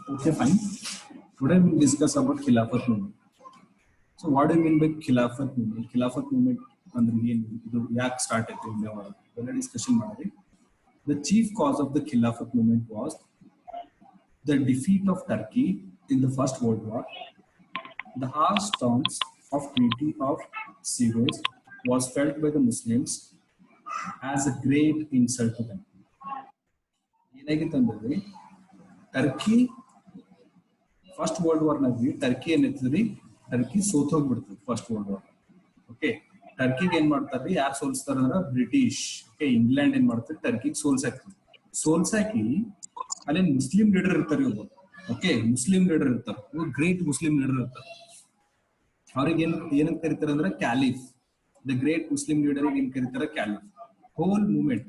Okay, fine. Today we'll discuss about Khilafat movement. So what do you mean by Khilafat movement? Khilafat movement ಅಂದ್ರೆ ಏನು? ಇದು ಯಾಕೆ start ಆಯ್ತು India ಒಳಗೆ? ಇದೆಲ್ಲ ಡಿಸ್ಕಷನ್ ಮಾಡಿ. The chief cause of the Khilafat movement was the defeat of Turkey in the First World War. The harsh terms of Treaty of Sevres was felt by the Muslims as a great insult to them. ಏನಾಗಿತ್ತು ಅಂದ್ರೆ Turkey first world war ನಲ್ಲಿ Turkey ಏನಿರ್ತದ್ರಿ, Turkey ಸೋತೋಗ್ಬಿಡ್ತದೆ first world war. Okay, ಟರ್ಕಿಗೆ ಏನ್ ಮಾಡ್ತಾರ್ರಿ, ಯಾರು ಸೋಲ್ಸ್ತಾರ ಅಂದ್ರ ಬ್ರಿಟಿಷ್. ಓಕೆ, ಇಂಗ್ಲೆಂಡ್ ಏನ್ ಮಾಡ್ತಾರೆ, ಟರ್ಕಿಗೆ ಸೋಲ್ಸಾಕಿ ಅಲ್ಲಿ ಮುಸ್ಲಿಂ ಲೀಡರ್ ಇರ್ತಾರೆ ಇವ್ರು. ಓಕೆ, ಮುಸ್ಲಿಂ ಲೀಡರ್ ಇರ್ತಾರೆ, ಗ್ರೇಟ್ ಮುಸ್ಲಿಂ ಲೀಡರ್ ಇರ್ತಾರೆ. ಅವ್ರಿಗೆ ಏನಂತ ಕರೀತಾರೆ ಅಂದ್ರೆ ಕ್ಯಾಲಿಫ್. ದ ಗ್ರೇಟ್ ಮುಸ್ಲಿಂ ಲೀಡರ್ ಏನ್ ಕರೀತಾರೆ, ಕ್ಯಾಲಿಫ್. Whole movement,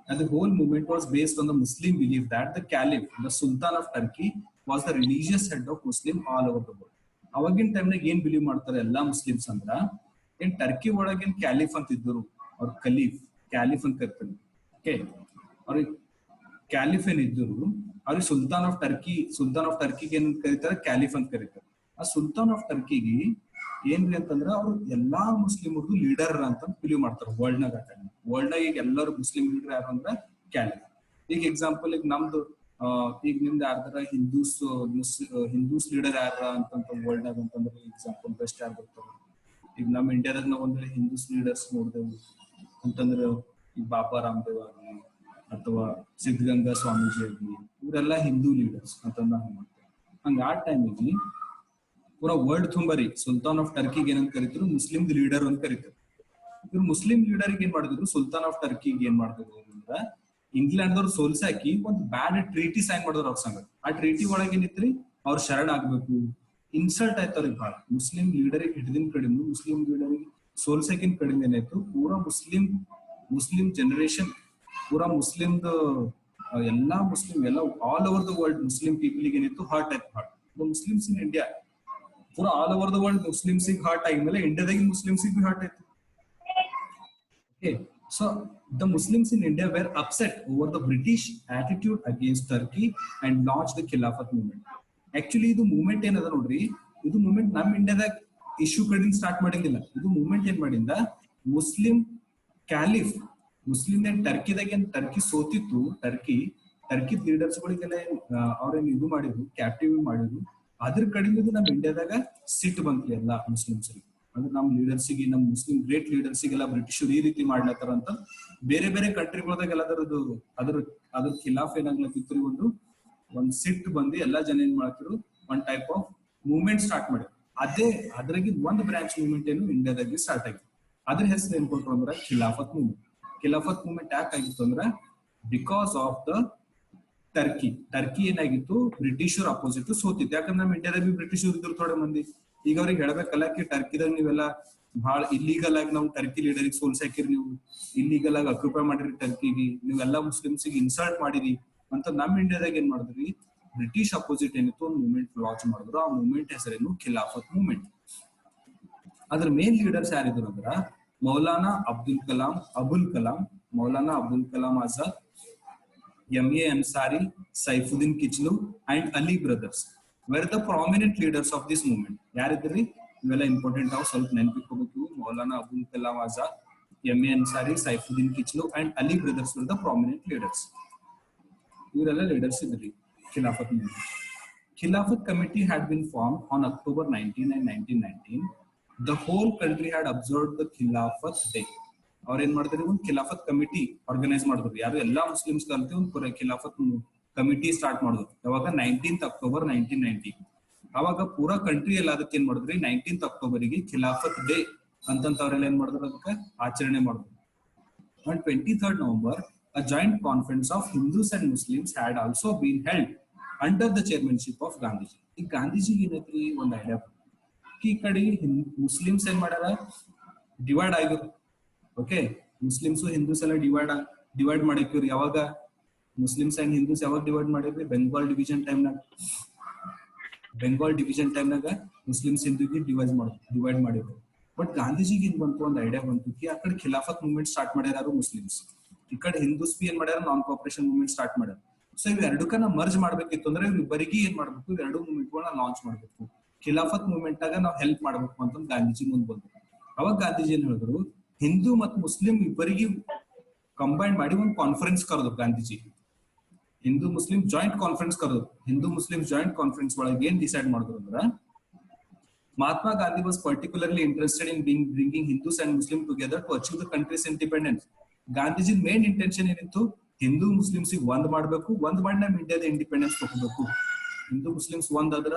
and the whole movement was based on the Muslim belief that the Caliph, the Sultan of Turkey, was the religious head of Muslim all over the world. ಅವಾಗಿನ ಟೈಮ್ನಾಗ ಏನ್ believe ಮಾಡ್ತಾರೆ ಎಲ್ಲಾ Muslims ಅಂದ್ರ, ಏನ್ Turkey ಒಳಗೇನ್ ಕ್ಯಾಲಿಫ್ ಅಂತ ಇದ್ರು, ಅವ್ರ ಖಲೀಫ್ ಕ್ಯಾಲಿಫ್ ಅಂತ ಕರಿತಾರೆ. ಓಕೆ, ಅವ್ರಿಗೆ ಕ್ಯಾಲಿಫ್ ಏನ್ ಇದ್ರು, ಅವ್ರಿಗೆ ಸುಲ್ತಾನ್ ಆಫ್ ಟರ್ಕಿಗೆ ಏನ್ ಕರೀತಾರೆ, ಕ್ಯಾಲಿಫ್ ಅಂತ ಕರೀತಾರೆ. ಆ ಸುಲ್ತಾನ್ ಆಫ್ ಟರ್ಕಿಗೆ ಏನ್ರಿ ಅಂತಂದ್ರ ಅವ್ರು ಎಲ್ಲಾ ಮುಸ್ಲಿಮರ್ದು ಲೀಡರ್ ಅಂತ ಬಿಲೀವ್ ಮಾಡ್ತಾರೆ ವರ್ಲ್ಡ್ ನಾಗ. ವರ್ಲ್ಡ್ ನಾಗ ಈಗ ಎಲ್ಲರೂ ಮುಸ್ಲಿಂ ಲೀಡರ್ ಯಾರು ಅಂದ್ರ ಕ್ಯಾಲಿಫ್. ಈಗ ಎಕ್ಸಾಂಪಲ್, ಈಗ ನಮ್ದು ಈಗ ನಿಮ್ದು ಯಾರ್ದಾರ ಹಿಂದೂಸ್ ಲೀಡರ್ ಯಾರ ಅಂತಂತ ವರ್ಲ್ಡ್ ನಾಗ ಅಂತಂದ್ರೆ ಎಕ್ಸಾಂಪಲ್ ಬೆಸ್ಟ್ ಯಾರು ಬರ್ತಾರೆ. ಈಗ ನಮ್ ಇಂಡಿಯಾದಾಗ ನಾವ್ ಒಂದ್ ಹಿಂದೂಸ್ ಲೀಡರ್ಸ್ ನೋಡ್ದೇವು ಅಂತಂದ್ರೆ ಈಗ ಬಾಬಾ ರಾಮದೇವ್ ಆಗ್ಲಿ ಅಥವಾ ಸಿದ್ಧಗಂಗಾ ಸ್ವಾಮೀಜಿ ಆಗ್ಲಿ, ಇವರೆಲ್ಲಾ ಹಿಂದೂ ಲೀಡರ್ಸ್ ಅಂತಂದ ಮಾಡ್ತಾರೆ. ಹಂಗ ಆ ಟೈಮಿಗೆ ಪೂರಾ ವರ್ಲ್ಡ್ ತುಂಬರಿ ಸುಲ್ತಾನ್ ಆಫ್ ಟರ್ಕಿಗೆ ಏನಂತ ಕರಿತಿದ್ರು, ಮುಸ್ಲಿಂ ಲೀಡರ್ ಅಂತ ಕರಿತಾರೆ. ಇವ್ರು ಮುಸ್ಲಿಂ ಲೀಡರ್ ಏನ್ ಮಾಡಿದ್ರು, ಸುಲ್ತಾನ್ ಆಫ್ ಟರ್ಕಿಗೆ ಏನ್ ಮಾಡಿದ್ರು ಅಂದ್ರ, ಇಂಗ್ಲೆಂಡ್ ದವ್ರು ಸೋಲ್ಸಾಕಿ ಒಂದ್ ಬ್ಯಾಡ್ ಟ್ರೀಟಿ ಸೈನ್ ಮಾಡಿದ್ರು ಅವ್ರ ಸಂಗ. ಆ ಟ್ರೀಟಿ ಒಳಗೆ ಏನಿತ್ರಿ, ಅವ್ರ ಶರಣ್ ಆಗ್ಬೇಕು. ಇನ್ಸಲ್ಟ್ ಆಯ್ತವ್ರಿಗೆ ಭಾಳ. ಮುಸ್ಲಿಂ ಲೀಡರಿಗೆ ಹಿಡಿದಿನ ಕಡಿಮೆ, ಮುಸ್ಲಿಂ ಲೀಡರಿಗೆ ಸೋಲ್ಸಾಕಿನ ಕಡಿಮೆ ಏನಾಯ್ತು, ಪೂರಾ ಮುಸ್ಲಿಂ ಜನರೇಷನ್, ಪೂರಾ ಮುಸ್ಲಿಂದ ಎಲ್ಲಾ ಮುಸ್ಲಿಂ ಎಲ್ಲ all over the world Muslim people ಏನಿತ್ತು ಹರ್ಟ್ ಆಯ್ತು. ದ ಮುಸ್ಲಿಮ್ಸ್ ಇನ್ ಇಂಡಿಯಾ ಪೂರಾ ಆಲ್ ಓವರ್ ದ ವರ್ಲ್ಡ್ ಮುಸ್ಲಿಮ್ಸಿಗೆ ಹರ್ಟ್ ಆಗಿದ್ಮೇಲೆ ಇಂಡಿಯಾದಾಗ ಮುಸ್ಲಿಮ್ಸಿಗೆ ಹರ್ಟ್ ಆಯ್ತು. Okay, so the Muslims in India were upset over the British attitude against Turkey and launched the Khilafat movement. Actually, ಇದು movement ಏನದ ನೋಡ್ರಿ, ಇದು ಮೂವ್ಮೆಂಟ್ ನಮ್ ಇಂಡಿಯಾದಾಗ ಇಶ್ಯೂ ಕಡಿಂದ ಸ್ಟಾರ್ಟ್ ಮಾಡಿಂಗಿಲ್ಲ. ಇದು ಮೂವ್ಮೆಂಟ್ ಏನ್ ಮಾಡಿಂದ, ಮುಸ್ಲಿಂ ಕ್ಯಾಲಿಫ್, ಮುಸ್ಲಿಂ ಏನ್ ಟರ್ಕಿದಾಗ ಏನ್ ಟರ್ಕಿ ಸೋತಿತ್ತು, ಟರ್ಕಿ ಲೀಡರ್ಸ್ ಗಳಿಗೆಲ್ಲ ಅವ್ರೇನ್ ಇದು ಮಾಡಿದ್ರು, ಕ್ಯಾಪ್ಟಿವ್ ಮಾಡಿದ್ರು. ಅದ್ರ ಕಡಿಮೆ ನಮ್ ಇಂಡಿಯಾದಾಗ ಸಿಟ್ಟು ಬಂತ್ರಿ ಎಲ್ಲಾ ಮುಸ್ಲಿಮ್ಸ್ರಿಗೆ. ಅಂದ್ರೆ ನಮ್ ಲೀಡರ್ಸಿಗೆ, ನಮ್ ಮುಸ್ಲಿಂ ಗ್ರೇಟ್ ಲೀಡರ್ಸಿಗೆಲ್ಲ ಬ್ರಿಟಿಷರು ಈ ರೀತಿ ಮಾಡ್ಲತ್ತಾರ ಅಂತ ಬೇರೆ ಬೇರೆ ಕಂಟ್ರಿಗಳದಾಗ ಎಲ್ಲ ಅದ್ರ ಖಿಲಾಫ್ ಏನಾಗ್ಲತ್ತಿತ್ತು, ಒಂದ್ ಸಿಟ್ಟು ಬಂದು ಎಲ್ಲಾ ಜನ ಏನ್ ಮಾಡ್ತಿರು, ಒಂದ್ ಟೈಪ್ ಆಫ್ ಮೂವ್ಮೆಂಟ್ ಸ್ಟಾರ್ಟ್ ಮಾಡಿದ್ರು. ಅದ್ರಾಗಿ ಒಂದ್ ಬ್ರಾಂಚ್ ಮೂವ್ಮೆಂಟ್ ಏನು ಇಂಡಿಯಾದಾಗಿ ಸ್ಟಾರ್ಟ್ ಆಗಿತ್ತು. ಅದ್ರ ಹೆಸರು ಏನ್ ಕೊಟ್ರು ಅಂದ್ರ ಖಿಲಾಫತ್ ಮೂವ್ಮೆಂಟ್. ಖಿಲಾಫತ್ ಮೂವ್ಮೆಂಟ್ ಯಾಕೆ ಆಗಿತ್ತು ಅಂದ್ರ, ಬಿಕಾಸ್ ಆಫ್ ದ ಟರ್ಕಿ ಏನಾಗಿತ್ತು, ಬ್ರಿಟಿಷರ್ ಅಪೋಸಿಟ್ ಸೋತಿತ್ತು. ಯಾಕಂದ್ರೆ ನಮ್ ಇಂಡಿಯಾದಾಗ ಬ್ರಿಟಿಷರ್ ಇದ್ರು ಥೋಡೆ ಮಂದಿ. ಈಗ ಅವ್ರಿಗೆ ಹೇಳ್ಬೇಕಲ್ಲ ಕಿ ಟರ್ಕಿದಾಗ ನೀವೆಲ್ಲ ಬಹಳ ಇಲ್ಲಿಗಲ್ ಆಗಿ ನಾವು ಟರ್ಕಿ ಲೀಡರಿಗೆ ಸೋಲ್ಸಾಕಿರಿ, ನೀವು ಇಲ್ಲಿಗಲ್ ಆಗಿ ಅಕ್ಯುಪೈ ಮಾಡಿರಿ ಟರ್ಕಿಗೆ, ನೀವೆಲ್ಲಾ ಮುಸ್ಲಿಮ್ಸಿಗೆ ಇನ್ಸಲ್ಟ್ ಮಾಡಿರಿ ಅಂತ ನಮ್ ಇಂಡಿಯಾದಾಗ ಏನ್ ಮಾಡಿದ್ರಿ, ಬ್ರಿಟಿಷ್ ಅಪೋಸಿಟ್ ಏನಿತ್ತು ಒಂದು ಮೂವ್ಮೆಂಟ್ ಲಾಂಚ್ ಮಾಡಿದ್ರು. ಆ ಮೂವ್ಮೆಂಟ್ ಹೆಸರೇನು, ಖಿಲಾಫತ್ ಮೂವ್ಮೆಂಟ್. ಅದ್ರ ಮೇನ್ ಲೀಡರ್ಸ್ ಯಾರಿದ್ರು ಅಂದ್ರ Maulana Abul Kalam Azad, M.A. Ansari, Saifuddin Kichlu, and Ali brothers were the prominent leaders of this movement. ಯಾರಿದ್ರಿ ಇವೆಲ್ಲ ಇಂಪಾರ್ಟೆಂಟ್ ಆಗಿ ಸ್ವಲ್ಪ ನೆನಪಿಟ್ಕೋಬೇಕು. Maulana Abul Kalam Azad, M.A. Ansari, Saifuddin Kichlu, and Ali brothers were the prominent leaders. ಇವರೆಲ್ಲ ಲೀಡರ್ಸ್ ಇದ್ರಿ Khilafat movement. Khilafat committee had been formed on October 19 and 1919. The whole country had observed the Khilafat day. ಅವ್ರ ಏನ್ ಮಾಡಿದ್ರು, ಒಂದು ಖಿಲಾಫತ್ ಕಮಿಟಿ ಆರ್ಗನೈಸ್ ಮಾಡಿದ್ರು. ಯಾರು ಎಲ್ಲಾ Muslims ಕಲ್ತಿ ಒಂದು ಖಿಲಾಫತ್ ಕಮಿಟಿ ಸ್ಟಾರ್ಟ್ ಮಾಡಿದ್ರು. ಯಾವಾಗ 19th October 1990. ಅವಾಗ ಪೂರಾ ಕಂಟ್ರಿ ಎಲ್ಲ ಅದಕ್ಕೆ ಏನ್ ಮಾಡಿದ್ರಿ, 19th October ಖಿಲಾಫತ್ ಡೇ ಅಂತಂತ ಅವ್ರೆಲ್ಲ ಏನ್ ಮಾಡಿದ್ರು, ಅದಕ್ಕೆ ಆಚರಣೆ ಮಾಡಿದ್ರು. On 23rd November, a joint conference of Hindus and Muslims had also been held under the chairmanship of Gandhiji. ಈ ಗಾಂಧೀಜಿಗೆ ಏನೈತ್ರಿ ಒಂದ್ ಐಡಿಯಾ, ಈ ಕಡೆ ಮುಸ್ಲಿಮ್ಸ್ ಏನ್ ಮಾಡ್ಯಾರ, ಡಿವೈಡ್ ಆಗಿರು. ಓಕೆ, ಮುಸ್ಲಿಮ್ಸ್ ಹಿಂದೂಸ್ ಎಲ್ಲ ಡಿವೈಡ್ ಮಾಡಿಕ್ಕಿವ್ರಿ. ಯಾವಾಗ ಮುಸ್ಲಿಮ್ಸ್ ಅಂಡ್ ಹಿಂದೂಸ್ ಯಾವಾಗ ಡಿವೈಡ್ ಮಾಡಿದ್ರಿ, ಬೆಂಗಾಲ್ ಡಿವಿಷನ್ ಟೈಮ್ನಾಗ ಮುಸ್ಲಿಮ್ಸ್ ಹಿಂದೂಗೆ ಡಿವೈಡ್ ಮಾಡಿದ್ರು. ಬಟ್ ಗಾಂಧೀಜಿಗೆ ಏನ್ ಬಂತು, ಒಂದ್ ಐಡಿಯಾ ಬಂತು ಕಿ ಆ ಕಡೆ ಖಿಲಾಫತ್ ಮೂವ್ಮೆಂಟ್ ಸ್ಟಾರ್ಟ್ ಮಾಡ್ಯಾರ ಮುಸ್ಲಿಮ್ಸ್, ಈ ಕಡೆ ಹಿಂದೂಸ್ ಬಿ ಏನ್ ಮಾಡ್ಯಾರ ನಾನ್ ಕೋಆಪರೇಷನ್ ಮೂವ್ಮೆಂಟ್ ಸ್ಟಾರ್ಟ್ ಮಾಡ್ಯಾರ. ಸೊ ಇವೆರಡಕ್ಕನ್ನ ಮರ್ಜ್ ಮಾಡ್ಬೇಕಿತ್ತು ಅಂದ್ರೆ ಇವ್ರಿಬ್ಬರಿಗೆ ಏನ್ ಮಾಡ್ಬೇಕು, ಇವೆರಡು ಮೂವ್ಮೆಂಟ್ ಗಳನ್ನ ಲಾಂಚ್ ಮಾಡ್ಬೇಕು. ಖಿಲಾಫತ್ ಮೂವ್ಮೆಂಟ್ ಆಗ ನಾವು ಹೆಲ್ಪ್ ಮಾಡ್ಬೇಕು ಅಂತ ಗಾಂಧೀಜಿ ಮುಂದ್ ಬಂದ್ರು. ಅವಾಗ ಗಾಂಧೀಜಿ ಏನ್ ಹೇಳಿದ್ರು, ಹಿಂದೂ ಮತ್ತು ಮುಸ್ಲಿಂ ಇಬ್ಬರಿಗೆ ಕಂಬೈನ್ ಮಾಡಿ ಒಂದು ಕಾನ್ಫರೆನ್ಸ್ ಕರೆದ್ರು Gandhiji. Hindu Muslim joint conference ಕರೆದ್ರು. ಹಿಂದೂ ಮುಸ್ಲಿಂ ಜಾಯಿಂಟ್ ಕಾನ್ಫರೆನ್ಸ್ ಒಳಗೆ ಏನ್ ಡಿಸೈಡ್ ಮಾಡಿದ್ರು ಅಂದ್ರ, Mahatma Gandhi was particularly interested in bringing Hindus and Muslims together to achieve the country's independence. Gandhiji main intention ಏನಿತ್ತು, ಹಿಂದೂ ಮುಸ್ಲಿಮ್ಸ್ ಒಂದ್ ಮಾಡ್ಬೇಕು, ಒಂದ್ ಮಾಡಿ ನಮ್ ಇಂಡಿಯಾದ ಇಂಡಿಪೆಂಡೆನ್ಸ್ ತಗೋಬೇಕು. ಹಿಂದೂ ಮುಸ್ಲಿಮ್ಸ್ ಒಂದ್ ಆದ್ರ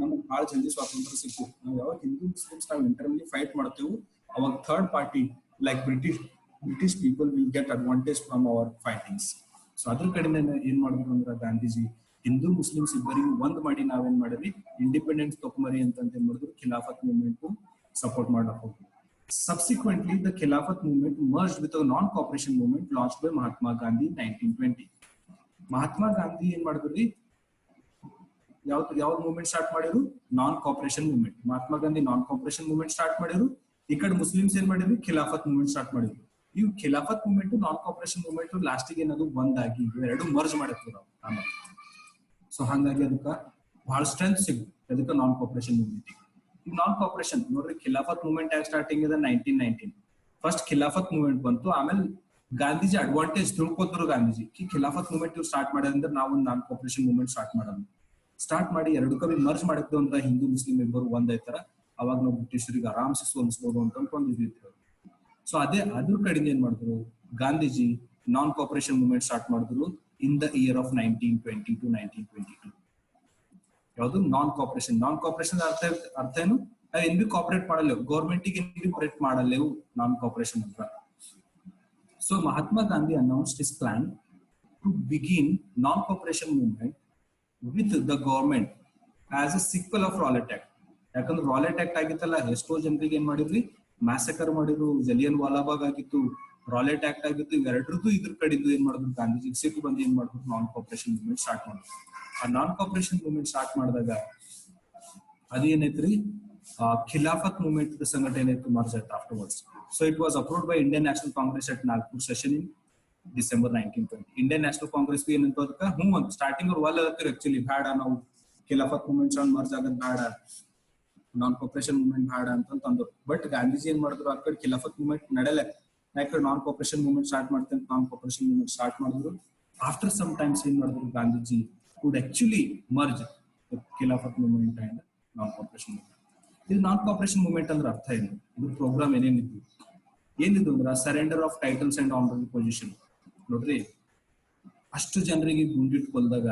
ನಮ್ಗೆ ಬಹಳ ಜಲ್ದಿ ಸ್ವಾತಂತ್ರ್ಯ ಸಿಕ್ಕು. ನಾವು ಯಾವಾಗ ಹಿಂದೂ ಮುಸ್ಲಿಮ್ಸ್ ನಾವು ಇಂಟರ್ನಲಿ ಫೈಟ್ ಮಾಡ್ತೇವೆ, ಅವಾಗ third party like British people will get advantage from our fightings. So ಅದ್ರ ಕಡೆಯಿಂದ ಏನ್ ಮಾಡಿದ್ರು ಅಂದ್ರೆ ಗಾಂಧೀಜಿ ಹಿಂದೂ ಮುಸ್ಲಿಮ್ಸ್ ಇಬ್ಬರಿಗೂ ಒಂದ್ ಮಾಡಿ ನಾವೇನ್ ಮಾಡಿದ್ವಿ, ಇಂಡಿಪೆಂಡೆನ್ಸ್ ತಗೊಂಬರಿ ಅಂತ ಏನ್ ಮಾಡಿದ್ರು, ಖಿಲಾಫತ್ ಮೂವ್ಮೆಂಟ್ ಸಪೋರ್ಟ್ ಮಾಡಕ್ ಹೋಗ್ತೀವಿ. Subsequently, the Khilafat movement merged with a non-cooperation movement launched by Mahatma Gandhi in 1920. Mahatma Gandhi ಏನ್ ಮಾಡಿದ್ರಿ, ಯಾವ್ದು ಮೂವ್ಮೆಂಟ್ ಸ್ಟಾರ್ಟ್ ಮಾಡಿದ್ರು, ನಾನ್ ಕೋಆಪರೇಷನ್ ಮೂವ್ಮೆಂಟ್. ಮಹಾತ್ಮ ಗಾಂಧಿ ನಾನ್ ಕೋಆಪರೇಷನ್ ಮೂವ್ಮೆಂಟ್ ಸ್ಟಾರ್ಟ್ ಮಾಡಿದ್ರು. ಈ ಕಡೆ ಮುಸ್ಲಿಮ್ಸ್ ಏನ್ ಮಾಡಿದ್ರು, ಖಿಲಾಫತ್ ಮೂವ್ಮೆಂಟ್ ಸ್ಟಾರ್ಟ್ ಮಾಡಿದ್ರು. ಇವು ಖಿಲಾಫತ್ ಮೂವ್ಮೆಂಟ್ ನಾನ್ ಕೋಆಪರೇಷನ್ ಮೂವ್ಮೆಂಟ್ ಲಾಸ್ಟಿಗೆ ಏನದು ಒಂದಾಗಿ ಎರಡು ಮರ್ಜ್ ಮಾಡಿರ್ತೀವಿ ನಾವು ಆಮೇಲೆ. ಸೊ ಹಂಗಾಗಿ ಅದಕ್ಕೆ ಬಹಳ ಸ್ಟ್ರೆಂತ್ ಸಿಗುತ್ತೆ, ಅದಕ್ಕೆ ನಾನ್ ಕೋಆಪರೇಷನ್ ಮೂವ್ಮೆಂಟ್. ನಾನ್ ಕೋಆಪರೇಷನ್ ನೋಡ್ರಿ, ಖಿಲಾಫತ್ ಮೂವ್ಮೆಂಟ್ ಯಾಕೆ ಸ್ಟಾರ್ಟಿಂಗ್ ಇದೆ 1919. ಫಸ್ಟ್ ಖಿಲಾಫತ್ ಮೂವ್ಮೆಂಟ್ ಬಂತು, ಆಮೇಲೆ ಗಾಂಧೀಜಿ ಅಡ್ವಾಂಟೇಜ್ ತಿಳ್ಕೊತರು ಗಾಂಧೀಜಿ ಖಿಲಾಫತ್ ಮೂವ್ಮೆಂಟ್ ಇವ್ರು ಸ್ಟಾರ್ಟ್ ಮಾಡಿದ್ರೆ ನಾವು ಒಂದು ನಾನ್ ಕೋಆಪರೇಷನ್ ಮೂವ್ಮೆಂಟ್ ಸ್ಟಾರ್ಟ್ ಮಾಡಿ ಎರಡು ಕವಿ ಮರ್ಜ್ ಮಾಡಿದ್ದು ಅಂತ ಹಿಂದೂ ಮುಸ್ಲಿಂ ಇಬ್ಬರು ಒಂದೈತಾರ, ಅವಾಗ ನಾವು ಬ್ರಿಟಿಷರಿಗೆ ಆರಾಮ್ಸೆ ಸೋಲಿಸಬಹುದು ಅಂತ ಒಂದು ಇದಿತ್ತು. ಸೊ ಅದ್ರ ಕಡೆಯಿಂದ ಏನ್ ಮಾಡಿದ್ರು, Gandhiji non cooperation movement start ಮಾಡಿದ್ರು in the year of 1920 to 1922. ಯಾವುದು ನಾನ್ ಕೋಆಪರೇಷನ್ ಅರ್ಥ ಏನು, ನಾವ್ ಏನ್ ಬಿ ಕೋಆಪರೇಟ್ ಮಾಡಲ್ಲೇವು, ಗೌರ್ಮೆಂಟ್ ಗೆ ಕೋಆಪರೇಟ್ ಮಾಡಲ್ಲೇವು, ನಾನ್ ಕೋಆಪರೇಷನ್ ಅಂತ. So Mahatma Gandhi announced his plan to begin non-cooperation movement with the government as a sequel of Rowlatt Act. ಯಾಕಂದ್ರೆ ರಾಲೆಟ್ act ಆಗಿತ್ತಲ್ಲ, ಎಷ್ಟೋ ಜನರಿಗೆ ಏನ್ ಮಾಡಿದ್ವಿ, ಮ್ಯಾಸಕರ್ ಮಾಡಿದ್ರು, ಜಲಿಯನ್ ವಾಲಾಬಾಗ್ ಆಗಿತ್ತು, ರಾಲೆಟ್ ಆಕ್ಟ್ ಆಗಿತ್ತು. ಇವೆರಡರದ್ದು ಇದ್ರ ಕಡೆದು ಏನ್ ಮಾಡಿದ್ರು, ಗಾಂಧೀಜಿ ಸಿಟ್ಟು ಬಂದು ಏನ್ ಮಾಡಿದ್ರು, ನಾನ್ ಕೋಆಪರೇಷನ್ ಮೂವ್ಮೆಂಟ್ ಸ್ಟಾರ್ಟ್ ಮಾಡಿದ್ರು. ಆ ನಾನ್ ಕೋಆಪರೇಷನ್ ಮೂವ್ಮೆಂಟ್ ಸ್ಟಾರ್ಟ್ ಮಾಡಿದಾಗ ಅದೇನೈತ್ರಿ, ಖಿಲಾಫತ್ ಮೂವ್ಮೆಂಟ್ ಸಂಘಟನೆ ಏನಾಯ್ತು, ಮರ್ಜ್ ಆಯ್ತು afterwards. So it was approved by Indian national Congress at Nagpur session in December 1920. Indian national Congress ಏನಂತ ಅದಕ್ಕೆ ಅಂತ ಸ್ಟಾರ್ಟಿಂಗ್ ಅವ್ರು ಒಲ್ ಅದಕ್ಕೆ ಆಕ್ಚುಲಿ ಬೇಡ, ನಾವು ಖಿಲಾಫತ್ ಮೂವ್ಮೆಂಟ್ ಮರ್ಜ್ ಆಗೋದ್ ಬೇಡ, ನಾನ್ ಕೋಆಪರೇಷನ್ ಮೂವ್ಮೆಂಟ್ ಬೇಡ ಅಂತಂದ್ರು. ಬಟ್ ಗಾಂಧೀಜಿ ಏನ್ ಮಾಡಿದ್ರು, ಆ ಕಡೆ ಖಿಲಾಫತ್ ಮೂವ್ಮೆಂಟ್ ನಡೆಯಲ್ಲ, ಯಾಕಂದ್ರೆ ನಾನ್ ಕೋಆಪರೇಷನ್ ಮೂವ್ಮೆಂಟ್ ಸ್ಟಾರ್ಟ್ ಮಾಡ್ತೇನೆ, ನಾನ್ ಕೋಆಪರೇಷನ್ ಮೂವ್ಮೆಂಟ್ ಸ್ಟಾರ್ಟ್ ಮಾಡಿದ್ರು. ಆಫ್ಟರ್ ಸಮ್ ಟೈಮ್ಸ್ ಏನ್ ಮಾಡಿದ್ರು, Gandhiji could actually merge the Khilafat movement and non-cooperation movement. ಇದು ನಾನ್ ಕೋಆಪರೇಷನ್ ಮೂವ್ಮೆಂಟ್ ಅಂದ್ರೆ ಅರ್ಥ ಏನು, ಇದು ಪ್ರೋಗ್ರಾಮ್ ಏನಿದ್ದು ಅಂದ್ರೆ surrender of titles and honourable position. ನೋಡ್ರಿ, ಅಷ್ಟು ಜನರಿಗೆ ಗುಂಡಿಟ್ಟು ಕೊಲ್ದಾಗ,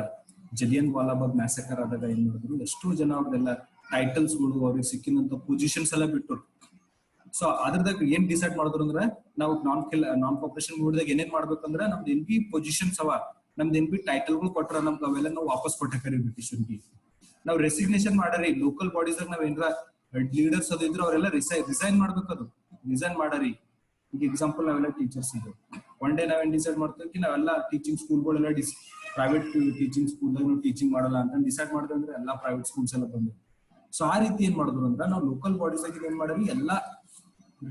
ಜಲಿಯನ್ ವಾಲಾಬಾಗ್ ಮ್ಯಾಸಕರ್ ಆದಾಗ ಏನ್ ಮಾಡಿದ್ರು, ಎಷ್ಟೋ ಜನ ಅವ್ರದೆಲ್ಲ ಟೈಟಲ್ಸ್ ಗಳು ಅವ್ರಿಗೆ ಸಿಕ್ಕಿದಂತ ಪೊಸಿಷನ್ಸ್ ಎಲ್ಲ ಬಿಟ್ಟರು. ಸೊ ಅದ್ರದಾಗ ಏನ್ ಡಿಸೈಡ್ ಮಾಡಿದ್ರು ಅಂದ್ರೆ, ನಾವು ನಾನ್ ಕೋಆಪರೇಷನ್ ಮೂವ್ಮೆಂಟ್ ಏನೇನ್ ಮಾಡ್ಬೇಕಂದ್ರೆ, ನಮ್ದು ಏನ್ ಬಿ ಪೊಸಿಷನ್ಸ್ ಅವ, ನಮ್ದು ಏನ್ ಬಿ ಟೈಟಲ್ಗಳು ಕೊಟ್ರ, ನಮ್ಗೆ ಅವೆಲ್ಲ ನಾವು ವಾಪಸ್ ಕೊಟ್ಟಕರಿ ಬ್ರಿಟಿಷರಿಗೆ. ನಾವು ರೆಸಿಗ್ನೇಷನ್ ಮಾಡರಿ, ಲೋಕಲ್ ಬಾಡೀಸ್ ನಾವ್ ಏನ್ರ ಲೀಡರ್ಸ್ ಅದು ಇದ್ರೆ ಅವರೆಲ್ಲ ರಿಸೈನ್ ಮಾಡ್ಬೇಕದು, ರಿಸೈನ್ ಮಾಡರಿ. ಈಗ ಎಕ್ಸಾಂಪಲ್ ನಾವೆಲ್ಲ ಟೀಚರ್ಸ್ ಇದ್ದೇವೆ, ಒನ್ ಡೇ ನಾವೇನ್ ಡಿಸೈಡ್ ಮಾಡ್ತೀವಿ, ನಾವೆಲ್ಲ ಟೀಚಿಂಗ್ ಸ್ಕೂಲ್ಗಳೆಲ್ಲ ಪ್ರೈವೇಟ್ ಟೀಚಿಂಗ್ ಸ್ಕೂಲ್ದಾಗ ನಾವು ಟೀಚಿಂಗ್ ಮಾಡಲ್ಲ ಅಂತ ಡಿಸೈಡ್ ಮಾಡಿದ್ರೆ ಅಂದ್ರೆ ಎಲ್ಲಾ ಪ್ರೈವೇಟ್ ಸ್ಕೂಲ್ಸ್ ಎಲ್ಲ ಬಂದ್ರು. ಸೊ ಆ ರೀತಿ ಏನ್ ಮಾಡಿದ್ರು ಅಂದ್ರೆ, ನಾವು ಲೋಕಲ್ ಬಾಡೀಸ್ ಆಗಿ ಏನ್ ಮಾಡರಿ, ಎಲ್ಲಾ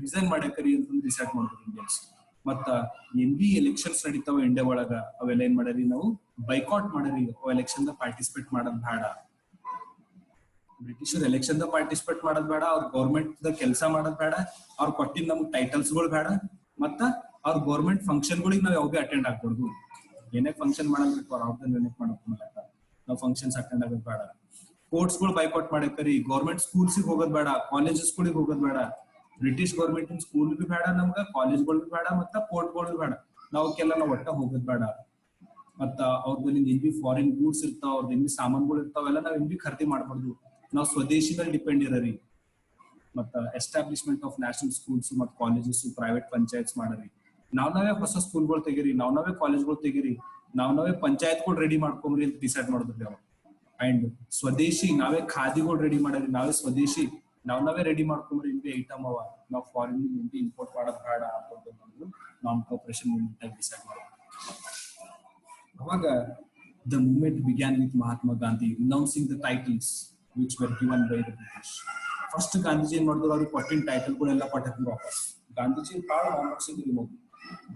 ರಿಸೈನ್ ಮಾಡಕರಿ ಅಂತ ಡಿಸೈಡ್ ಮಾಡಿದ್ರು ಇಂಡಿಯನ್ಸ್. ಮತ್ತ ಏನ್ ಬಿ ಎಲೆಕ್ಷನ್ಸ್ ನಡೀತಾವ ಇಂಡಿಯಾ ಒಳಗ, ಅವೆಲ್ಲ ಏನ್ ಮಾಡರಿ, ನಾವು ಬೈಕಾಟ್ ಮಾಡರಿ, ಎಲೆಕ್ಷನ್ ಪಾರ್ಟಿಸಿಪೇಟ್ ಮಾಡೋದ್ ಬೇಡ, ಬ್ರಿಟಿಷರ್ ಎಲೆಕ್ಷನ್ ಪಾರ್ಟಿಸಿಪೇಟ್ ಮಾಡೋದ್ ಬೇಡ, ಅವ್ರ ಗೌರ್ಮೆಂಟ್ ದ ಕೆಲಸ ಮಾಡೋದ್ ಬೇಡ, ಅವ್ರ ಕೊಟ್ಟಿದ್ ನಮ್ಗೆ ಟೈಟಲ್ಸ್ ಗಳು ಬೇಡ, ಮತ್ತ ಅವ್ರ ಗೌರ್ಮೆಂಟ್ ಫಂಕ್ಷನ್ ಗಳಿಗೆ ನಾವ್ ಯಾವಾಗ ಅಟೆಂಡ್ ಆಗ್ಬಾರ್ದು, ಏನೇ ಫಂಕ್ಷನ್ ಮಾಡಬೇಕು ಅವ್ರ ಅವ್ರದ್ದು ನೆನಪು ಮಾಡಕ್ ನಾವು ಫಂಕ್ಷನ್ಸ್ ಅಟೆಂಡ್ ಆಗೋದ್ ಬೇಡ, ಕೋರ್ಟ್ಸ್ ಗಳು ಬೈಕಾಟ್ ಮಾಡಕರಿ, ಗೌರ್ಮೆಂಟ್ ಸ್ಕೂಲ್ಸ್ ಹೋಗೋದ್ ಬೇಡ, ಕಾಲೇಜಸ್ ಗಳಿಗೆ ಹೋಗೋದ್ ಬೇಡ, ಬ್ರಿಟಿಷ್ ಗೌರ್ಮೆಂಟ್ ಸ್ಕೂಲ್ ಬಿ ಬೇಡ, ನಮ್ಗ ಕಾಲೇಜ್ಗಳು ಬಿ ಬೇಡ, ಮತ್ತ ಕೋರ್ಟ್ಗಳು ಬೇಡ, ನಾವಕ್ಕೆಲ್ಲ ನಾವ್ ಒಟ್ಟ ಹೋಗೋದ್ ಬೇಡ. ಮತ್ತ ಅವ್ರದ್ದು ಏನ್ ಬಿ ಫಾರಿನ್ ಗೂಡ್ಸ್ ಇರ್ತಾವ, ಅವ್ರದ್ದು ಏನ್ ಬಿ ಸಾಮಾನ್ಗಳು ಇರ್ತಾವೆಲ್ಲ ನಾವ್ ಏನ್ ಬಿ ಖರೀದಿ ಮಾಡ್ಬಾರ್ದು, ನಾವು ಸ್ವದೇಶಿ ಮೇಲೆ ಡಿಪೆಂಡ್ ಇರರಿ. ಮತ್ತ ಎಸ್ಟಾಬ್ಲಿಷ್ಮೆಂಟ್ ಆಫ್ ನ್ಯಾಷನಲ್ ಸ್ಕೂಲ್ಸ್ ಮತ್ ಕಾಲೇಜಸ್, ಪ್ರೈವೇಟ್ ಪಂಚಾಯತ್ಸ್ ಮಾಡರಿ, ನಾವೇ ಹೊಸ ಸ್ಕೂಲ್ಗಳು ತೆಗಿರಿ, ನಾವೇ ಕಾಲೇಜ್ಗಳು ತೆಗಿರಿ, ನಾವೇ ಪಂಚಾಯತ್ಗಳು ರೆಡಿ ಮಾಡ್ಕೊಂಬ್ರಿ ಅಂತ ಡಿಸೈಡ್ ಮಾಡಿದ್ರಿ ಅವ್ರು. ಅಂಡ್ ಸ್ವದೇಶಿ ನಾವೇ ಖಾದಿಗಳು ರೆಡಿ ಮಾಡರಿ, ನಾವೇ ಸ್ವದೇಶಿ ನಾವೇ ರೆಡಿ ಮಾಡ್ಕೊಂಡ್ರಿ, ಇಂಬಿ ಐಟಮ್ ಅವ, ನಾವು ಫಾರಿನ್ ಇಂಬಿ ಇಂಪೋರ್ಟ್ ಮಾಡೋದ್ ಬೇಡ ಅಂತ ನಾನ್ ಕೋಆಪರೇಷನ್ ಮೂವ್ಮೆಂಟ್ ಆಗಿ ಡಿಸೈಡ್ ಮಾಡೋದು. ಅವಾಗ the movement began with Mahatma Gandhi renouncing the titles which were given by the British. First Gandhiji ಏನ್ ಮಾಡಿದ್ರು, ಅವ್ರಿಗೆ ಕೊಟ್ಟಿನ ಟೈಟಲ್ ಗಳೆಲ್ಲ ಪಟ್ಟದ್ರು ವಾಪಸ್. ಗಾಂಧೀಜಿ ಕಾಳು ವಾಪಸ್.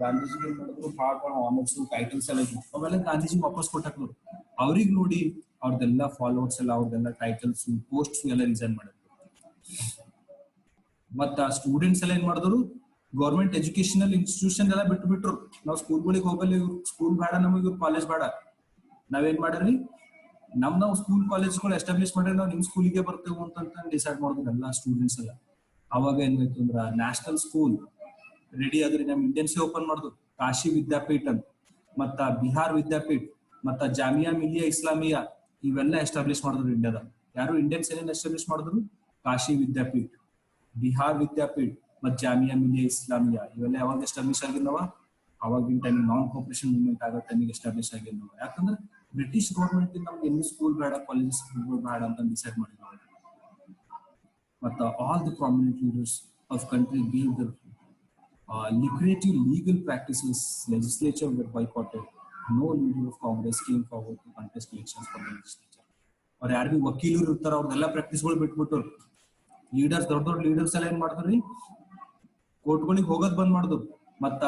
ಗಾಂಧೀಜಿ ಏನ್ ಮಾಡಿದ್ರು, ಭಾಳ ಆನರ್ಸ್ ಟೈಟಲ್ಸ್ ಎಲ್ಲ ಇದ್ವು, ಅವೆಲ್ಲ ಗಾಂಧೀಜಿ ವಾಪಸ್ ಕೊಟ್ಟಾಕ್ರು. ಅವ್ರಿಗೆ ನೋಡಿ ಅವ್ರದೆಲ್ಲ ಫಾಲೋವರ್ಸ್ ಎಲ್ಲ, ಅವ್ರದೆಲ್ಲ ಟೈಟಲ್ಸ್ ಪೋಸ್ಟ್ ಎಲ್ಲ ರಿಸೈನ್ ಮಾಡಿದ್ರು. ಮತ್ತ ಸ್ಟೂಡೆಂಟ್ಸ್ ಎಲ್ಲ ಏನ್ ಮಾಡಿದ್ರು, ಗೌರ್ಮೆಂಟ್ ಎಜುಕೇಶನಲ್ ಇನ್ಸ್ಟಿಟ್ಯೂಷನ್ ಎಲ್ಲ ಬಿಟ್ರು. ನಾವು ಸ್ಕೂಲ್ಗಳಿಗೆ ಹೋಗಲ್ಲ, ಸ್ಕೂಲ್ ಬೇಡ ನಮಗೆ, ಕಾಲೇಜ್ ಬೇಡ. ನಾವೇನ್ ಮಾಡ್ರಿ, ನಾವು ಸ್ಕೂಲ್ ಕಾಲೇಜ್ಗಳು ಎಸ್ಟಾಬ್ಲಿಷ್ ಮಾಡ್ರಿ, ನಾವು ನಿಮ್ ಸ್ಕೂಲಿಗೆ ಬರ್ತೇವೆ ಅಂತ ಡಿಸೈಡ್ ಮಾಡಿದ್ರು ಎಲ್ಲ ಸ್ಟೂಡೆಂಟ್ಸ್ ಎಲ್ಲ. ಅವಾಗ ಏನಾಯ್ತು ಅಂದ್ರ ನ್ಯಾಷನಲ್ ಸ್ಕೂಲ್ ರೆಡಿ ಆದ್ರಿ, ನಮ್ ಇಂಡಿಯನ್ಸ್ ಓಪನ್ ಮಾಡಿದ್ರು. ಕಾಶಿ ವಿದ್ಯಾಪೀಠ ಅಂತ, ಮತ್ತ ಬಿಹಾರ್ ವಿದ್ಯಾಪೀಠ, ಮತ್ತ ಜಾಮಿಯಾ ಮಿಲಿಯಾ ಇಸ್ಲಾಮಿಯಾ, ಇವೆಲ್ಲ ಎಸ್ಟಾಬ್ಲಿಷ್ ಮಾಡಿದ್ರು ಇಂಡಿಯಾದ. ಯಾರು ಇಂಡಿಯನ್ಸ್ ಏನೇನ್ ಎಸ್ಟಾಬ್ಲಿಷ್ ಮಾಡಿದ್ರು, ಕಾಶಿ ವಿದ್ಯಾಪೀಠ, ಬಿಹಾರ್ ವಿದ್ಯಾಪೀಠ ಮತ್ ಜಾಮಿಯಾ ಮಿಲಿಯಾ ಇಸ್ಲಾಮಿಯಾ, ಇವೆಲ್ಲ ಯಾವಾಗ ಎಸ್ಟಾಬ್ಲಿಷ್ ಆಗಿರ್ನವ, ಅವಾಗಿನ ಟೈಮ್ ನಾನ್ ಕೋಪರೇಷನ್ ಮೂವ್ಮೆಂಟ್ ಆಗೋ ಟೈಮಿಗೆ ಎಸ್ಟಾಬ್ಲಿಷ್ ಆಗಿರ್ನವ. ಯಾಕಂದ್ರೆ ಬ್ರಿಟಿಷ್ ಗೌರ್ಮೆಂಟ್ ನಮ್ಗೆ ಎಲ್ಲಿ ಸ್ಕೂಲ್ ಬೇಡ, ಕಾಲೇಜಸ್ ಬೇಡ ಅಂತ ಡಿಸೈಡ್ ಮಾಡಿದ್ರು. ಮತ್ತ all the prominent leaders of country gave the lucrative legal practices. Legislature were boycotted. No leader of Congress came forward to contest elections for the legislature. ಅವ್ರು ಯಾರು B ವಕೀಲರು ಇರ್ತಾರ, ಅವ್ರದೆಲ್ಲ ಪ್ರಾಕ್ಟೀಸ್ಗಳು ಬಿಟ್ಬಿಟ್ಟು ಲೀಡರ್ಸ್, ದೊಡ್ಡ ಲೀಡರ್ಸ್ ಎಲ್ಲ ಏನ್ ಮಾಡ್ತಾರ್ರಿ, ಕೋರ್ಟ್ಗಳಿಗೆ ಹೋಗೋದ್ ಬಂದ್ ಮಾಡಿದ್ರು. ಮತ್ತ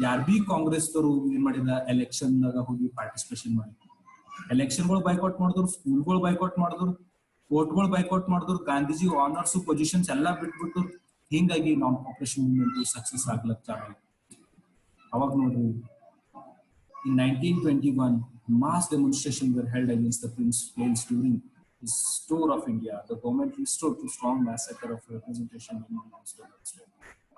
ಯಾರು ಬಿ ಕಾಂಗ್ರೆಸ್ ದವರು ಏನ್ ಮಾಡಿದ, ಎಲೆಕ್ಷನ್ ನಾಗ ಹೋಗಿ ಪಾರ್ಟಿಸಿಪೇಷನ್ ಮಾಡಿ ಎಲೆಕ್ಷನ್ಗಳು ಬೈಕಾಟ್ ಮಾಡಿದ್ರು, ಸ್ಕೂಲ್ಗಳು ಬೈಕಾಟ್ ಮಾಡಿದ್ರು, ಕೋರ್ಟ್ಗಳು ಬೈಕಾಟ್ ಮಾಡಿದ್ರು. ಗಾಂಧೀಜಿ ಆನರ್ಸ್ ಪೊಸಿಷನ್ಸ್ ಎಲ್ಲಾ ಬಿಟ್ಬಿಟ್ಟು ಹಿಂಗಾಗಿ ನಾನ್ ಕೋಪರೇಷನ್ ಮೂವ್ಮೆಂಟ್ ಸಕ್ಸಸ್ ಆಗ್ಲಕ್ ಚಾಲು ಆಯ್ತು. ಅವಾಗ ನೋಡ್ರಿ, in 1921 mass demonstrations were held against the Prince Wales during his tour of India. The government restored to strong massacre of representation in state.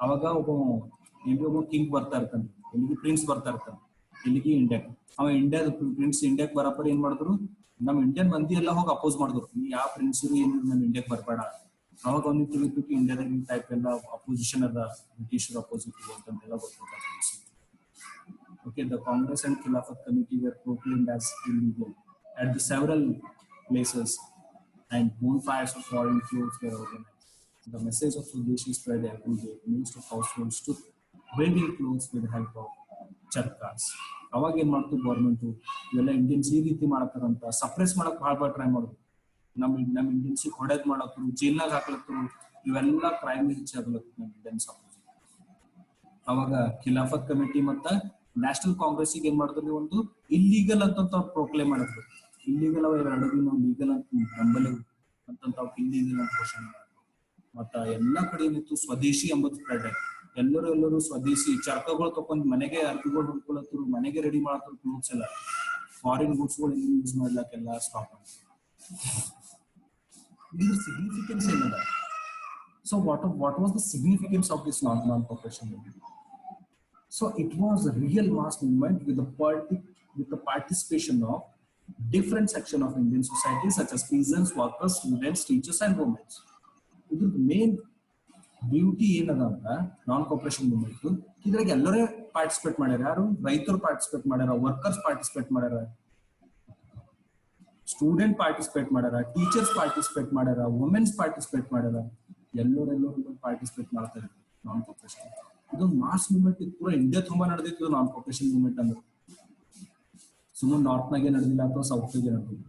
ಅವಾಗ ಒಬ್ಬ ಕಿಂಗ್ ಬರ್ತಾ ಇರ್ತಾನೆ, ಇಲ್ಲಿಗೆ ಪ್ರಿನ್ಸ್ ಬರ್ತಾ ಇರ್ತಾನೆ, ಇಲ್ಲಿಗೆ ಇಂಡಿಯಾಕ್. ಅವ ಇಂಡಿಯಾದ ಪ್ರಿನ್ಸ್ ಇಂಡಿಯಾಕ್ ಬರಪರ ಏನ್ ಮಾಡಿದ್ರು, ನಮ್ ಇಂಡಿಯನ್ ಮಂದಿ ಎಲ್ಲ ಹೋಗಿ ಅಪೋಸ್ ಮಾಡಿದ್ರು, ಯಾವ ಪ್ರಿನ್ಸ್ ಏನ್ ನಮ್ ಇಂಡಿಯಾಕ್ ಬರ್ಬೇಡ. ಅವಾಗ ಅವ್ನಿಗೆ ತಿಳಿತು ಇಂಡಿಯಾದಾಗ ಈ ಟೈಪ್ ಎಲ್ಲ ಅಪೋಸಿಷನ್ ಅದ, ಬ್ರಿಟಿಷರ್ ಅಪೋಸಿಟ್ ಅಂತೆಲ್ಲ ಗೊತ್ತಿಲ್ಲ. Okay, the Congress and Khilafat Committee were proclaimed as illegal at the several places, and bonfires of foreign clothes were organized. The message of Swadeshi spread every day. Most of households took wedding clothes with the help of charkas. ಅವಾಗ ಏನ್ ಮಾಡ್ತು government, ಇವೆಲ್ಲ Indians ಈ ರೀತಿ ಮಾಡತ್ತಾರಂತ suppress ಮಾಡಕ್ ಭಾಳ try ಮಾಡಿದ್ರು. ನಮ್ ಇಂಡಿಯನ್ಸ್ ಹೊಡೆದ್ ಮಾಡತ್ರು, ಜೈಲ್ನಾಗ ಹಾಕ್ಲತ್ರು, ಇವೆಲ್ಲ ಕ್ರೈಮ್ ಹೆಚ್ಚಾಗ್ಲತ್ತು ನಮ್ ಇಂಡಿಯನ್ಸ್ ಅಪೋಸಿಟ್. ಅವಾಗ ಖಿಲಾಫತ್ ಕಮಿಟಿ ಮತ್ತ ನ್ಯಾಷನಲ್ ಕಾಂಗ್ರೆಸ್ ಏನ್ ಮಾಡಿದ್ರು, ಒಂದು ಇಲ್ಲೀಗಲ್ ಅಂತ ಪ್ರೊಕ್ಲೇಮ್ ಮಾಡಿದ್ರು. ಇಲ್ಲೀಗಲ್ ಅವ ಎರಡು ನಾವು ಲೀಗಲ್ ಅಂತ ನಂಬಲೇವು ಅಂತ ಇಲ್ಲೀಗಲ್ ಅಂತ ಘೋಷಣೆ ಮಾಡಿದ್ರು. ಮತ್ತ ಎಲ್ಲಾ ಕಡೆ ಏನಿತ್ತು ಸ್ವದೇಶಿ ಎಂಬುದು ಸ್ಪ್ರೆಡ್ ಆಯ್ತು. ಎಲ್ಲರೂ ಸ್ವದೇಶಿ ಚರ್ಕಗಳು ತಕೊಂಡ್ ಮನೆಗೆ ಅರ್ಬಿಗಳು ಹೊಡ್ಕೊಳತ್ರು, ಮನೆಗೆ ರೆಡಿ ಮಾಡತ್ರು ಕ್ಲೋತ್ಸ್ ಎಲ್ಲ. ಫಾರಿನ್ ಗೂಡ್ಸ್ ಗಳು ಯೂಸ್ ಮಾಡ್ಲಕ್ಕೆಲ್ಲ ಸ್ಟಾಪ್ ಆಯ್ತು. ಇದ್ರ ಸಿಗ್ನಿಫಿಕೆನ್ಸ್ ಏನದ? So what was the significance of this non cooperation movement? So it was a real mass movement with the participation of different sections of Indian society, such as peasants, workers, students, teachers, and women. The main beauty ಏನದ ಅಂತ ನಾನ್ cooperation movement, ಇದ್ರಾಗ ಎಲ್ಲರೇ participate ಮಾಡ್ಯಾರ. ಯಾರು? ರೈತರು participate ಮಾಡ್ಯಾರ, workers participate ಮಾಡ್ಯಾರ, student participate ಮಾಡ್ಯಾರ, teachers participate ಮಾಡ್ಯಾರ, ವುಮೆನ್ಸ್ ಪಾರ್ಟಿಸಿಪೇಟ್ ಮಾಡ್ಯಾರ. ಎಲ್ಲರೂ ಪಾರ್ಟಿಸಿಪೇಟ್ ಮಾಡ್ತಾರೆ ನಾನ್ ಕೋಪರೇಷನ್. ಇದು ಮಾಸ್ ಮೂವ್ಮೆಂಟ್ ಇತ್ತು, ಪೂರಾ ಇಂಡಿಯಾ ತುಂಬಾ ನಡೆದಿತ್ತು ನಾನ್ ಕೋಪರೇಷನ್ ಮೂವ್ಮೆಂಟ್ ಅಂದ್ರೆ. ಸುಮ್ಮನೆ ನಾರ್ತ್ ನಾಗೆ ನಡೆದಿಲ್ಲ ಅಥವಾ ಸೌತ್ ನಾಗೆ ನಡೆದಿಲ್ಲ.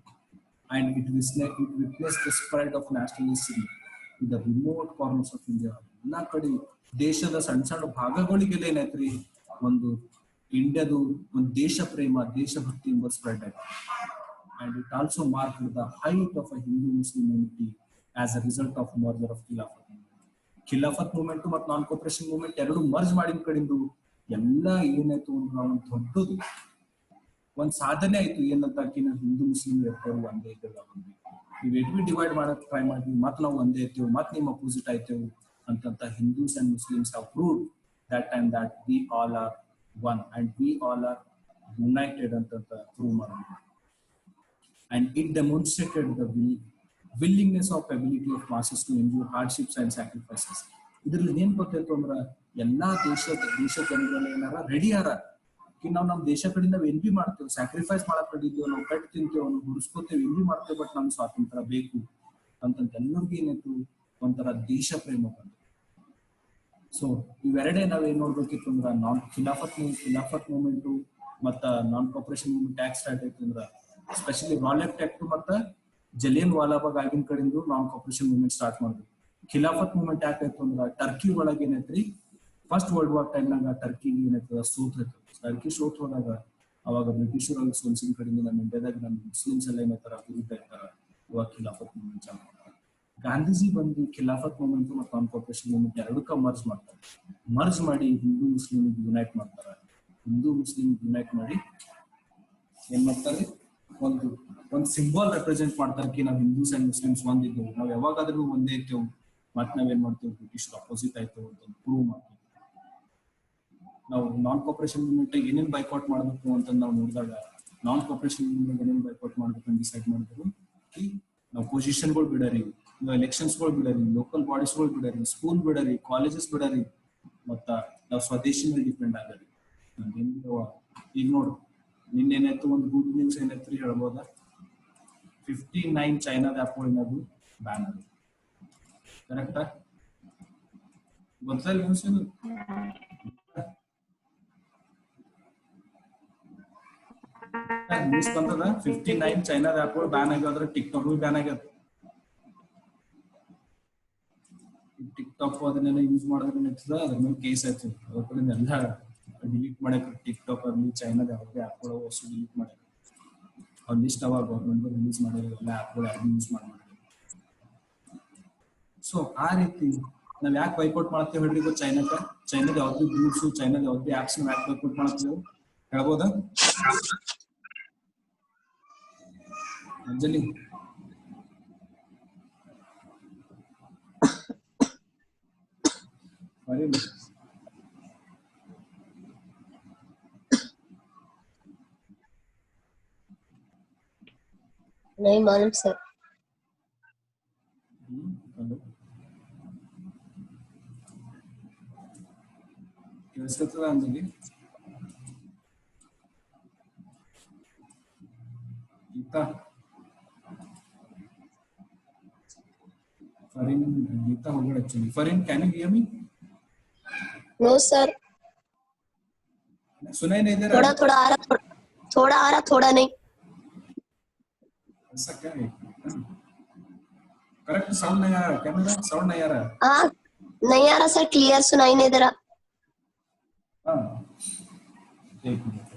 And it witness the spread of nationalism in the remote corners of India. ಎಲ್ಲಾ ಕಡೆ ದೇಶದ ಸಣ್ಣ ಸಣ್ಣ ಭಾಗಗಳಿಗೆಲ್ಲ ಏನಾಯ್ತ್ರಿ, ಒಂದು ಇಂಡಿಯಾದು ಒಂದು ದೇಶ ಪ್ರೇಮ, ದೇಶಭಕ್ತಿ ಎಂಬ ಸ್ಪ್ರೆಡ್ ಆಯ್ತು. And it also marked the height of a Hindu Muslim unity as a result of merger of Khilafat. Khilafat movement ಮತ್ತು ನಾನ್ ಕೋಪರೇಷನ್ ಮೂವ್ಮೆಂಟ್ ಎರಡು ಮರ್ಜ್ ಮಾಡಿದ ಕಡೆಂದು ಎಲ್ಲ ಏನಾಯ್ತು ಅಂದ್ರೆ ಒಂದು ದೊಡ್ಡದು ಒಂದ್ ಸಾಧನೆ ಆಯ್ತು. ಏನಂತ ಹಿಂದೂ ಮುಸ್ಲಿಂ ಇರ್ತೇವೆ ಒಂದೇ ಇದ್ದಲ್ಲ, ನೀವ್ ಡಿವೈಡ್ ಮಾಡಕ್ ಟ್ರೈ ಮಾಡಿದ್ವಿ, ಮತ್ ನಾವು ಒಂದೇ ಇರ್ತೇವೆ, ಮತ್ ನಿಮ್ ಅಪೋಸಿಟ್ ಆಯ್ತೇವೆ ಅಂತ Hindus and Muslims have proved that time that we all are one and we all are united ಅಂತ ಪ್ರೂವ್ ಮಾಡಿದ್ವಿ. And it demonstrated the willingness of ability of masses to endure hardships and sacrifices. ಇದ್ರಲ್ಲಿ ಏನ್ ಗೊತ್ತಾಯ್ತು ಅಂದ್ರ ಎಲ್ಲಾ ದೇಶ ಜನಗಳು ಏನಾರ ರೆಡಿ ಆರ, ನಾವು ನಮ್ ದೇಶ ಕಡೆಯಿಂದ ನಾವ್ ಏನ್ ಬಿ ಮಾಡ್ತೇವೆ, ಸ್ಯಾಕ್ರಿಫೈಸ್ ಮಾಡಕ್ ಕಡಿದ್ದೇವೆ, ನಾವು ಕಟ್ ತಿಂತೇವೆ, ನಾವು ಹುಡ್ಸ್ಕೋತೇವೆ, ಏನ್ ಬಿ ಮಾಡ್ತೇವೆ, ಬಟ್ ನಮ್ ಸ್ವಾತಂತ್ರ್ಯ ಬೇಕು ಅಂತ ಎಲ್ಲರಿಗೂ ಏನಾಯ್ತು ಒಂಥರ ದೇಶ ಪ್ರೇಮ ಬಂತು. ಸೊ ಇವೆರಡೇ ನಾವ್ ಏನ್ ನೋಡ್ಬೇಕಿತ್ತು ಅಂದ್ರ ಖಿಲಾಫತ್ ಮೂವ್ಮೆಂಟ್ ಮತ್ತ ನಾನ್ ಕೋಪರೇಷನ್ ಮೂವ್ಮೆಂಟ್ ಯಾಕೆ ಸ್ಟಾರ್ಟ್ ಆಯ್ತು ಅಂದ್ರ ಸ್ಪೆಷಲಿ ರಾಲೆಟ್ ಆಕ್ಟ್ ಮತ್ತ ಜಲಿಯನ್ ವಾಲಾಬಾಗ್ ಆಗಿನ ಕಡೆಯಿಂದ ನಾನ್ ಕೋಪರೇಷನ್ ಮೂವ್ಮೆಂಟ್ ಸ್ಟಾರ್ಟ್ ಮಾಡಿದ್ರು. ಖಿಲಾಫತ್ ಮೂವ್ಮೆಂಟ್ ಯಾಕಾಯ್ತು ಅಂದ್ರ ಟರ್ಕಿ ಒಳಗೆ ಏನೈತ್ರಿ ಫಸ್ಟ್ ವರ್ಲ್ಡ್ ವಾರ್ ಟೈಮ್ನಾಗ ಟರ್ಕಿಗೆ ಏನಾಯ್ತದ ಸೋತ್ ಟರ್ಕಿ ಸೋತ್ ಹೋದಾಗ ಅವಾಗ ಬ್ರಿಟಿಷರು ಸೋಲ್ಸಿನ ಕಡೆಯಿಂದ ನಮ್ಮ ಇಂಡಿಯಾದಾಗ ನಮ್ಮ ಮುಸ್ಲಿಮ್ಸ್ ಎಲ್ಲ ಏನೈತಾರ ವಿರುದ್ಧ ಇರ್ತಾರ. ಇವಾಗ ಖಿಲಾಫತ್ ಮೂವ್ಮೆಂಟ್ ಚಾಲು ಮಾಡ್ತಾರೆ. ಗಾಂಧೀಜಿ ಬಂದು ಖಿಲಾಫತ್ ಮೂವ್ಮೆಂಟ್ ಮತ್ತು ನಾನ್ ಕೋಪರೇಷನ್ ಮೂವ್ಮೆಂಟ್ ಎರಡಕ್ಕ ಮರ್ಜ್ ಮಾಡಿ ಹಿಂದೂ ಮುಸ್ಲಿಂ ಯುನೈಟ್ ಮಾಡ್ತಾರೆ. ಹಿಂದೂ ಮುಸ್ಲಿಂ ಯುನೈಟ್ ಮಾಡಿ ಏನ್ ಮಾಡ್ತಾರೆ, ಒಂದು ಸಿಂಬಲ್ ರೆಪ್ರೆಸೆಂಟ್ ಮಾಡ್ತಾರೆ ಕಿ ನಾವು ಹಿಂದೂಸ್ ಅಂಡ್ ಮುಸ್ಲಿಮ್ಸ್ ಒಂದಿದ್ದೆವು, ನಾವ್ ಯಾವಾಗಾದ್ರೂ ಒಂದೇ ಇರ್ತೇವೆ, ಮತ್ ನಾವೇನ್ ಮಾಡ್ತೇವೆ ಬ್ರಿಟಿಷ್ ಅಪೋಸಿಟ್ ಆಯ್ತೇವೆ ಅಂತ ಪ್ರೂವ್ ಮಾಡ್ತೀವಿ. ನಾವು ನಾನ್ ಕೋಪರೇಷನ್ ಮೂವ್ಮೆಂಟ್ ಏನೇನ್ ಬೈಕಾಟ್ ಮಾಡಬೇಕು ಅಂತ ನಾವು ನೋಡಿದಾಗ ನಾನ್ ಕೋಪರೇಷನ್ ಮೂವ್ಮೆಂಟ್ ಏನೇನ್ ಬೈಕಾಟ್ ಮಾಡ್ಬೇಕು ಅಂತ ಡಿಸೈಡ್ ಮಾಡಿದ್ರು. ನಾವು ಪೊಸಿಷನ್ಗಳು ಬಿಡರಿ, ಎಲೆಕ್ಷನ್ಸ್ಗಳು ಬಿಡರಿ, ಲೋಕಲ್ ಬಾಡೀಸ್ಗಳು ಬಿಡರಿ, ಸ್ಕೂಲ್ ಬಿಡರಿ, ಕಾಲೇಜಸ್ ಬಿಡರಿ, ಮತ್ತ ನಾವು ಸ್ವದೇಶಿ ಮೇಲೆ ಡಿಪೆಂಡ್ ಆಗರಿ. ಈಗ ನೋಡು ನಿನ್ನೇನಾಯ್ತು, ಒಂದು ಗುಡ್ ನ್ಯೂಸ್ ಏನೈತ್ರಿ ಹೇಳ್ಬೋದ, 59 ಚೈನಾದ ಆ್ಯಪ್ಗಳು ಏನಾದ್ರು ಬ್ಯಾನ್ ಆಗಿದೆ. ಕರೆಕ್ಟಾ? ಗೊತ್ತಲ್ಲ ನ್ಯೂಸ್ ಏನು? ನ್ಯೂಸ್ ಬಂದದ 59 ಚೈನಾದ ಆ್ಯಪ್ಗಳು ಬ್ಯಾನ್ ಆಗ್ಯಾವ, ಟಿಕ್ಟಾಕ್ ಬ್ಯಾನ್ ಆಗ್ಯದ. ಟಿಕ್ಟಾಕ್ ಅದನ್ನೆಲ್ಲ ಯೂಸ್ ಮಾಡಿದ್ರೆ ನಿಂತದ, ಅದ್ರ ಮೇಲೆ ಕೇಸ್ ಆಯ್ತು. ಅದ್ರ ಕಡೆಯಿಂದ ಎಲ್ಲ ಡಿಲೀಟ್ ಮಾಡಕ್ ಟಿಕ್ಟಾಕ್ ಅಲ್ಲಿ ಚೈನಾದ ಯಾವುದೇ ಆ್ಯಪ್ಗಳು ಹೊಸ ಡಿಲೀಟ್ ಮಾಡ್ಯಾರ. ಅವ್ರು ಲಿಸ್ಟ್ ಅವಾಗ ಗೌರ್ಮೆಂಟ್ ರಿಲೀಸ್ ಮಾಡಿರೋ ಎಲ್ಲ ಆ್ಯಪ್ಗಳು ಯಾರು ಯೂಸ್ ಮಾಡಿ. ಸೊ ಆ ರೀತಿ ನಾವ್ ಯಾಕೆ ಬೈಕೌಟ್ ಮಾಡ್ತೇವೆ ಹೇಳ್ರಿ? ಚೈನಾದ ಯಾವ್ದು ರೂಲ್ಸ್, ಚೈನಾದ ಯಾವ್ದು ಆ್ಯಪ್ಸ್ ಯಾಕೆ ಬೈಕೌಟ್ ಮಾಡ್ತೇವೆ ಹೇಳ್ಬೋದಾ ಅಂಜಲಿ? नहीं मालूम सर. ಕೇಳಿಸ್ತದ ಅಂಜಲಿ? गीता हो गया actually. Farin, can you hear me? No sir. सुनाई नहीं दे रहा? थोड़ा आ रहा, थोड़ा नहीं. ऐसा क्या है? करेक्ट साउंड नहीं आ रहा, कैमरा साउंड नहीं आ रहा? हाँ नहीं आ रहा सर, क्लियर सुनाई नहीं दे रहा. हाँ एक मिनट.